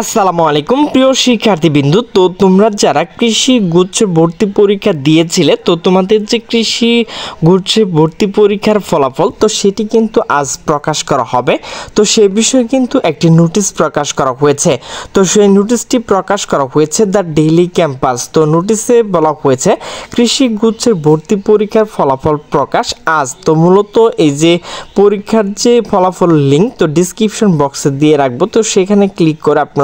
আসসালামু আলাইকুম প্রিয় শিক্ষার্থীবৃন্দ। তো তোমরা যারা কৃষি গুচ্ছ ভর্তি পরীক্ষা দিয়েছিলে, তো তোমাদের যে কৃষি গুচ্ছ ভর্তি পরীক্ষার ফলাফল তো সেটি কিন্তু আজ প্রকাশ করা হবে। তো সে বিষয়ে কিন্তু একটি নোটিশ প্রকাশ করা হয়েছে। তো সেই নোটিশটি প্রকাশ করা হয়েছে দ্য ডেইলি ক্যাম্পাস। তো নোটিশে বলা হয়েছে কৃষি গুচ্ছের ভর্তি পরীক্ষার ফলাফল প্রকাশ আজ। তো মূলত এই যে পরীক্ষার যে ফলাফল লিঙ্ক তো ডিসক্রিপশন বক্সে দিয়ে রাখবো, তো সেখানে ক্লিক করে আপনারা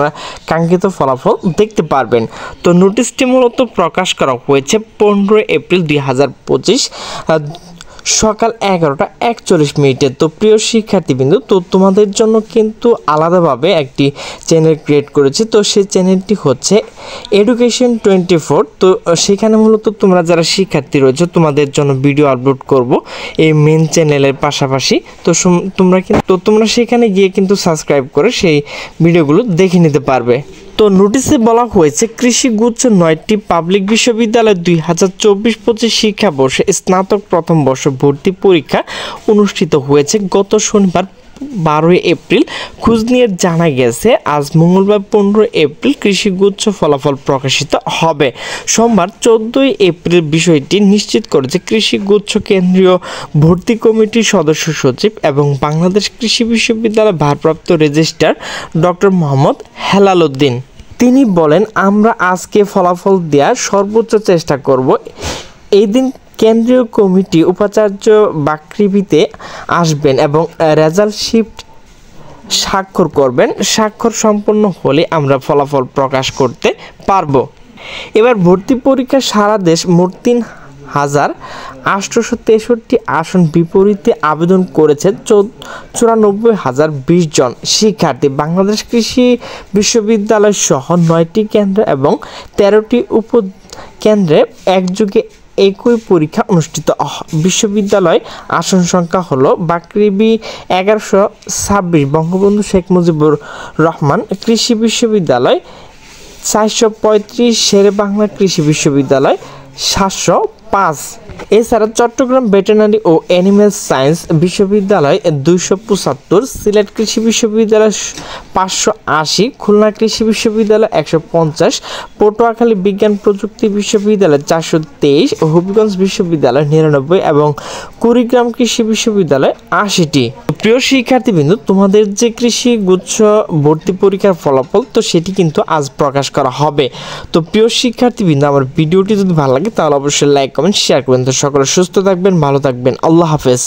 কাঙ্ক্ষিত ফলাফল দেখতে পারবেন। তো নোটিশটি মূলত প্রকাশ করা হয়েছে 15 এপ্রিল 2025 সকাল 11:41। তো প্রিয় শিক্ষার্থীবৃন্দ, তো তোমাদের জন্য কিন্তু আলাদাভাবে একটি চ্যানেল ক্রিয়েট করেছি। তো সেই চ্যানেলটি হচ্ছে এডুকেশন 24। তো সেখানে মূলত তোমরা যারা শিক্ষার্থী রয়েছে তোমাদের জন্য ভিডিও আপলোড করব এই মেন চ্যানেলের পাশাপাশি। তো তোমরা সেখানে গিয়ে কিন্তু সাবস্ক্রাইব করে সেই ভিডিওগুলো দেখে নিতে পারবে। তো নোটিশে বলা হয়েছে কৃষি গুচ্ছ 9টি পাবলিক বিশ্ববিদ্যালয় 2024-25 শিক্ষাবর্ষে স্নাতক প্রথম বর্ষ ভর্তি পরীক্ষা অনুষ্ঠিত হয়েছে গত শনিবার 12 এপ্রিল। খোঁজ নিয়ে জানা গেছে আজ মঙ্গলবার 15 এপ্রিল কৃষি গুচ্ছ ফলাফল প্রকাশিত হবে। সোমবার 14 এপ্রিল বিষয়টি নিশ্চিত করেছে কৃষি গুচ্ছ কেন্দ্রীয় ভর্তি কমিটির সদস্য সচিব এবং বাংলাদেশ কৃষি বিশ্ববিদ্যালয় ভারপ্রাপ্ত রেজিস্ট্রার ডক্টর মোহাম্মদ হেলাল উদ্দিন। তিনি বলেন, আমরা আজকে ফলাফল দেওয়ার সর্বোচ্চ চেষ্টা করব। এই দিন কেন্দ্রীয় কমিটি উপাচার্য বাকৃবিতে আসবেন এবং রেজাল্ট শিট স্বাক্ষর করবেন। স্বাক্ষর সম্পন্ন হলে আমরা ফলাফল প্রকাশ করতে পারব। এবার ভর্তি পরীক্ষা সারা দেশ মোট 3,863 আসন বিপরীতে আবেদন করেছে 94,020 জন শিক্ষার্থী। বাংলাদেশ কৃষি বিশ্ববিদ্যালয় সহ 9টি কেন্দ্র এবং 13টি উপকেন্দ্রে একযোগে একই পরীক্ষা অনুষ্ঠিত। বিশ্ববিদ্যালয় আসন সংখ্যা হলো বাকৃবি 1126, বঙ্গবন্ধু শেখ মুজিবুর রহমান কৃষি বিশ্ববিদ্যালয় 435, শেরেবাংলা কৃষি বিশ্ববিদ্যালয় 705। এছাড়া চট্টগ্রাম ভেটেরিনারি ও অ্যানিম্যাল সায়েন্স বিশ্ববিদ্যালয় 275, সিলেট কৃষি বিশ্ববিদ্যালয় 580, খুলনা কৃষি বিশ্ববিদ্যালয় 150, পটুয়াখালী বিজ্ঞান প্রযুক্তি বিশ্ববিদ্যালয় 423, হবিগঞ্জ বিশ্ববিদ্যালয় 99 এবং কুড়িগ্রাম কৃষি বিশ্ববিদ্যালয় 80টি। প্রিয় শিক্ষার্থীবৃন্দ, তোমাদের যে কৃষি গুচ্ছ ভর্তি পরীক্ষার ফলাফল তো সেটি কিন্তু আজ প্রকাশ করা হবে। তো প্রিয় শিক্ষার্থীবৃন্দ, আমার ভিডিওটি যদি ভালো লাগে তাহলে অবশ্যই লাইক কমেন্ট শেয়ার করবেন। তো সকলে সুস্থ থাকবেন, ভালো থাকবেন, আল্লাহ হাফেজ।